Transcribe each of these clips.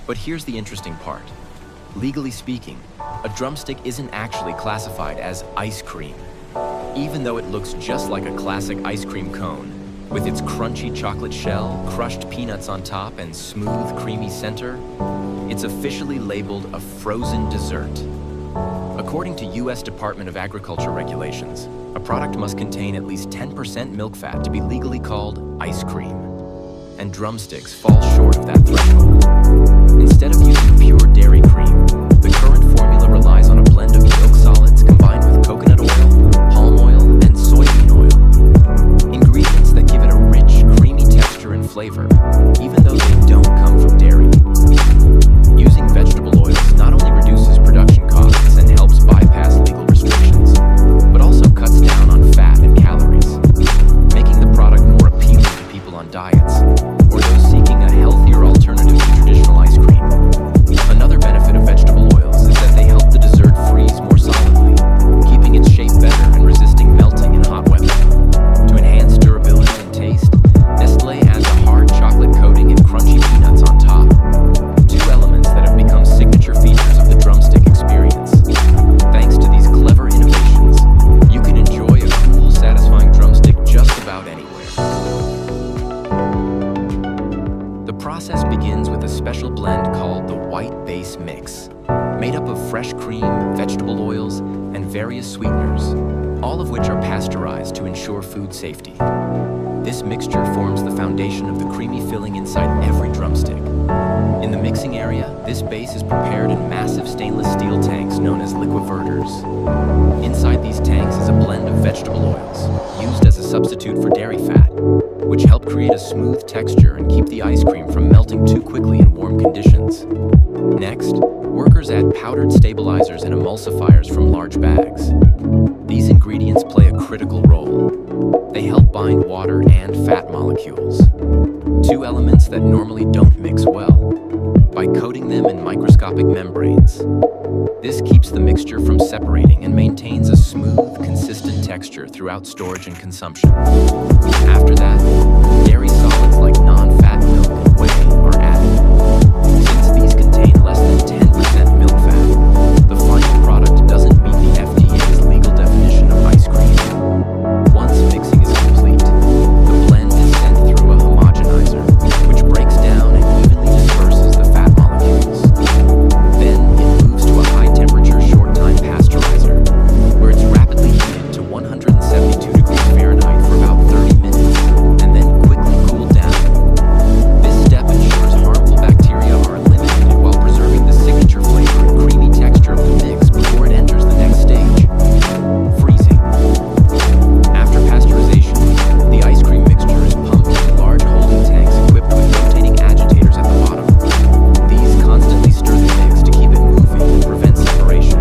But here's the interesting part. Legally speaking, a drumstick isn't actually classified as ice cream. Even though it looks just like a classic ice cream cone, with its crunchy chocolate shell, crushed peanuts on top, and smooth, creamy center, it's officially labeled a frozen dessert. According to U.S. Department of Agriculture regulations, a product must contain at least 10% milk fat to be legally called ice cream. And drumsticks fall short of that threshold. Instead of using pure dairy cream, the current formula relies on a blend of milk solids combined with coconut oil, palm oil, and soybean oil. Ingredients that give it a rich, creamy texture and flavor, even though they don't come from dairy. Using vegetable oils not only reduces production costs and helps bypass legal restrictions, but also cuts down on fat and calories, making the product more appealing to people on diets, or those seeking a healthier alternative to traditional ice cream. Another benefit of vegetable oils is that they help the dessert freeze more solidly, keeping its shape better and resisting melting in hot weather. To enhance durability and taste, Nestlé adds a hard chocolate coating and crunchy peanuts on top, two elements that have become signature features of the drumstick experience. Thanks to these clever innovations, you can enjoy a cool, satisfying drumstick just about anywhere. The process begins with a special blend called the white base mix, made up of fresh cream, vegetable oils, and various sweeteners, all of which are pasteurized to ensure food safety. This mixture forms the foundation of the creamy filling inside every drumstick. In the mixing area, this base is prepared in massive stainless steel tanks known as liquiverters. Inside these tanks is a blend of vegetable oils, used as a substitute for dairy fat, which help create a smooth texture and keep the ice cream from melting too quickly in warm conditions. Next, workers add powdered stabilizers and emulsifiers from large bags. These ingredients play a critical role. They help bind water and fat molecules, two elements that normally don't mix well, by coating them in microscopic membranes. This keeps the mixture from separating and maintains a smooth, consistent texture throughout storage and consumption. After that, dairy solids like non-fat milk and whey are added. Since these contain less than 10% milk fat, the final product doesn't meet the FDA's legal definition of ice cream. Once mixing is complete, the blend is sent through a homogenizer, which breaks down and evenly disperses the fat molecules. Then it moves to a high-temperature short-time pasteurizer, where it's rapidly heated to 172 degrees Fahrenheit for about 30 minutes, and then quickly cooled down. This step ensures harmful bacteria are eliminated while preserving the signature flavor and creamy texture of the mix before it enters the next stage, freezing. After pasteurization, the ice cream mixture is pumped into large holding tanks equipped with rotating agitators at the bottom. These constantly stir the mix to keep it moving and prevent separation.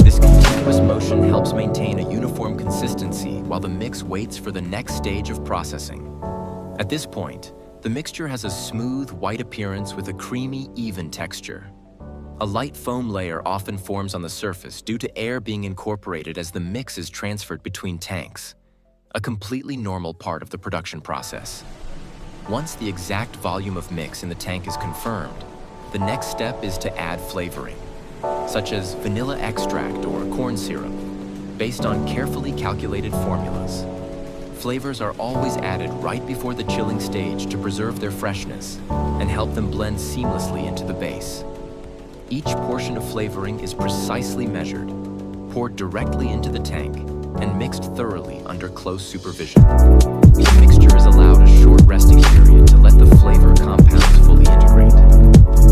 This continuous motion helps maintain a uniform consistency while the mix waits for the next stage of processing. At this point, the mixture has a smooth, white appearance with a creamy, even texture. A light foam layer often forms on the surface due to air being incorporated as the mix is transferred between tanks, a completely normal part of the production process. Once the exact volume of mix in the tank is confirmed, the next step is to add flavoring, such as vanilla extract or corn syrup, based on carefully calculated formulas. Flavors are always added right before the chilling stage to preserve their freshness and help them blend seamlessly into the base. Each portion of flavoring is precisely measured, poured directly into the tank, and mixed thoroughly under close supervision. The mixture is allowed a short resting period to let the flavor compounds fully integrate.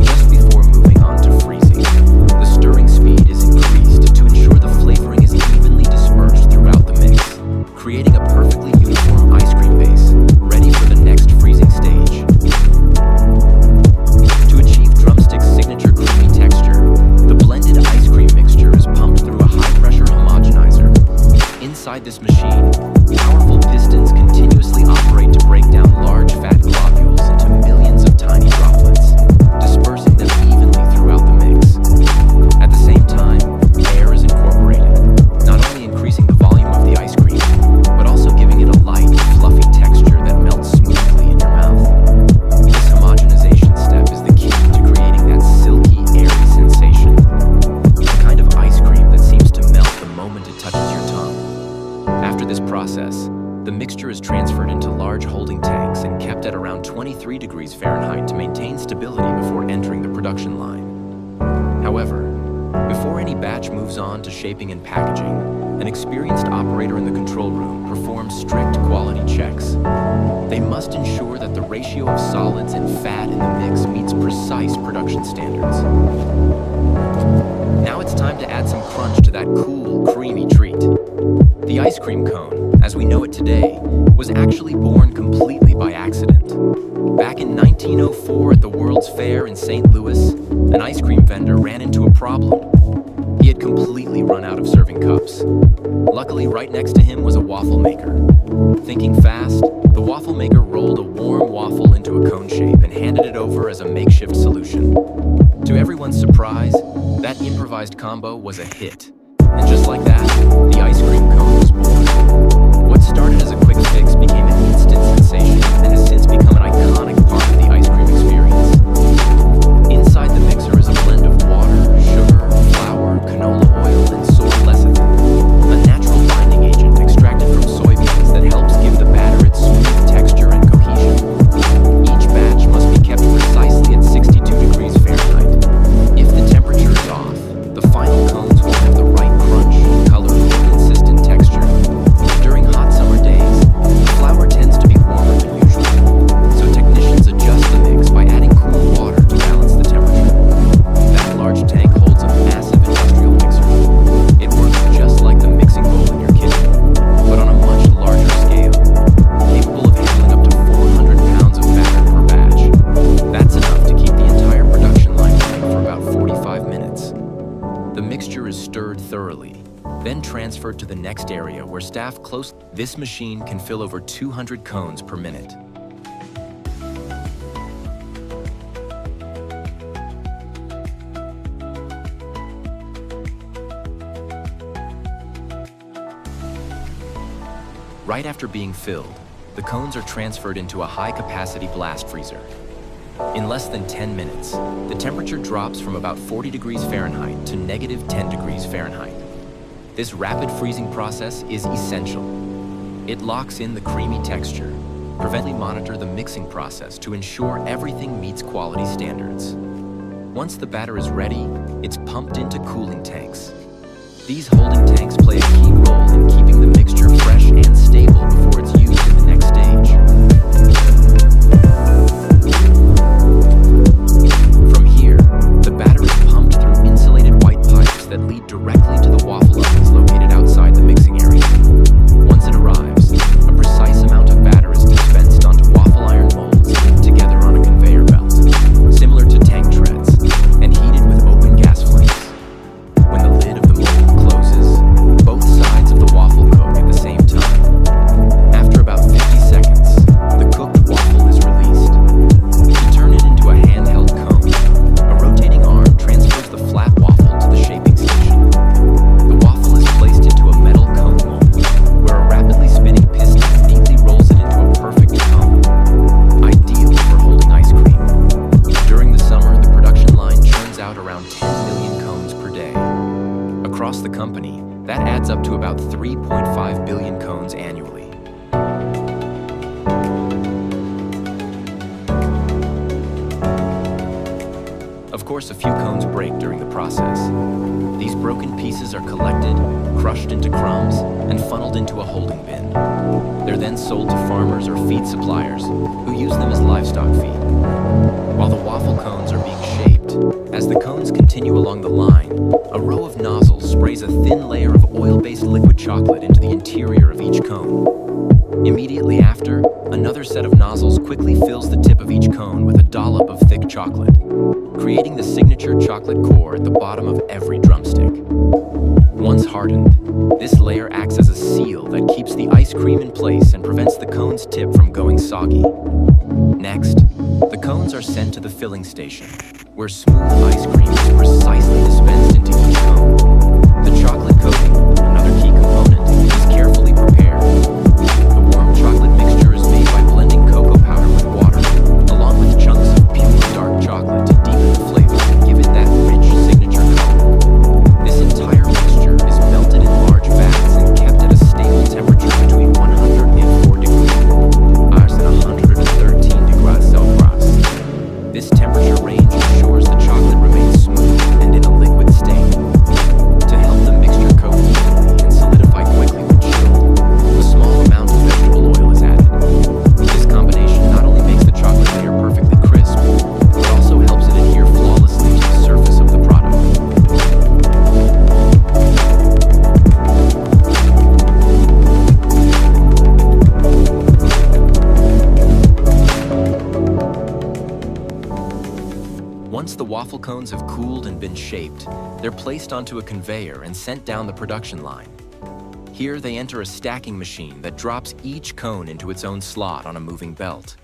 Just before moving on to freezing, the stirring speed is increased to ensure the flavoring is evenly dispersed throughout the mix, creating a perfectly uniform ice cream base, ready for the next freezing stage. To achieve Drumstick's signature creamy texture, the blended ice cream mixture is pumped through a high-pressure homogenizer. Inside this machine, powerful pistons continuously operate to break down large fat globules into millions of tiny droplets. stability before entering the production line. However, before any batch moves on to shaping and packaging, an experienced operator in the control room performs strict quality checks. They must ensure that the ratio of solids and fat in the mix meets precise production standards. Now it's time to add some crunch to that cool, creamy treat. The ice cream cone, as we know it today, was actually born completely by accident. Back in 1904 at the World's Fair in St. Louis, an ice cream vendor ran into a problem. He had completely run out of serving cups. Luckily, right next to him was a waffle maker. Thinking fast, the waffle maker rolled a warm waffle into a cone shape and handed it over as a makeshift solution. To everyone's surprise, that improvised combo was a hit. And just like that, the ice cream cone was born. What started as a quick fix became an instant sensation and has since become an iconic part of the ice cream experience. Inside the mixer is a blend of water, sugar, flour, canola oil, and soy lecithin, a natural binding agent extracted from soybeans that helps give the batter its smooth texture and cohesion. Each batch must be kept precisely at 62 degrees Fahrenheit. If the temperature is off, the final cones won't have the right crunch, color, or consistent texture. During hot summer days, the flour tends to be warmer than usual, so technicians adjust the mix by adding cool water to balance the temperature. That large tank holds a massive industrial mixer. It works just like the mixing bowl in your kitchen, but on a much larger scale, capable of handling up to 400 pounds of batter per batch. That's enough to keep the entire production line running for about 45 minutes. The mixture is stirred thoroughly, then transferred to the next area where staff close. This machine can fill over 200 cones per minute. Right after being filled, the cones are transferred into a high-capacity blast freezer. In less than 10 minutes, the temperature drops from about 40 degrees Fahrenheit to negative 10 degrees Fahrenheit. This rapid freezing process is essential. It locks in the creamy texture, preventively monitor the mixing process to ensure everything meets quality standards. Once the batter is ready, it's pumped into cooling tanks. These holding tanks play a key role in keeping the mixture fresh and stable before it's used in the next stage. From here, the batter is pumped through insulated white pipes that lead directly to the waffle ovens located outside the mixing area. Once it arrives, a precise amount of batter is dispensed onto waffle iron molds linked together on a conveyor belt, similar to tank treads, and heated with open gas flames. When the lid of the mold closes, both sides of the waffle cook at the same time. After about 50 seconds, the cooked waffle is released. To turn it into a handheld cone, a rotating arm transfers the flat waffle to the shaping station. The waffle is placed into a metal cone mold, where a rapidly spinning piston neatly rolls it into a perfect cone, ideal for holding ice cream. During the summer, the production line churns out around 10 million cones per day. Across the company, that adds up to about 3.5 billion cones annually. Of course, a few cones break during the process. These broken pieces are collected, crushed into crumbs, and funneled into a holding bin. They're then sold to farmers or feed suppliers, who use them as livestock feed. While the waffle cones are being shaped, as the cones continue along the line, a row of nozzles sprays a thin layer of oil-based liquid chocolate into the interior of each cone. Immediately after, another set of nozzles quickly fills the tip of each cone with a dollop of thick chocolate, creating the signature chocolate core at the bottom of every drumstick. Once hardened, this layer acts as a seal that keeps the ice cream in place and prevents the cone's tip from going soggy. Next, the cones are sent to the filling station, where smooth ice cream is precisely dispensed into each cone. The chocolate coating, another key component, is carefully prepared. The warm chocolate mixture is made by blending cocoa powder with water, along with chunks of pure dark chocolate to deepen the flavor and give it that rich signature color. This entire mixture is melted in large vats and kept at a stable temperature between 104 degrees Celsius and 113 degrees Celsius. This temperature pressure range ensures the chocolate remains smooth and in a liquid state. To help the mixture coat evenly and solidify quickly when chilled, a small amount of vegetable oil is added. This combination not only makes the chocolate layer perfectly crisp, but also helps it adhere flawlessly to the surface of the product. Once the waffle cones have cooled and been shaped, they're placed onto a conveyor and sent down the production line. Here they enter a stacking machine that drops each cone into its own slot on a moving belt.